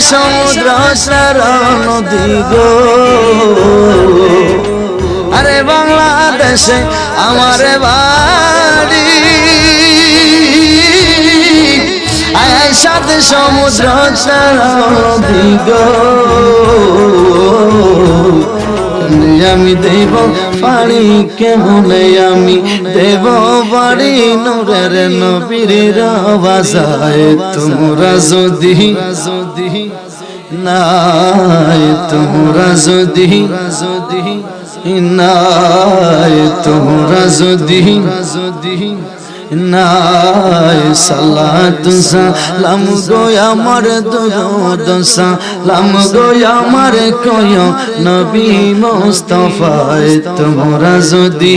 সমুদ্র সারা নদী গো আরে বাংলাদেশে আমার বাড়ি আয় সাত সমুদ্র সারা নদী গো আমি দেব পানি কেমনে আমি দেব বাড়ি নূরের নবীর রওজায় তোমরা যদি নাই তোমরা যদি নাই তোমরা যদি নাই সালাতু সালাম গো আমার দুরূদ সালাম গো আমার কয় নবী মুস্তাফা তোমরা যদি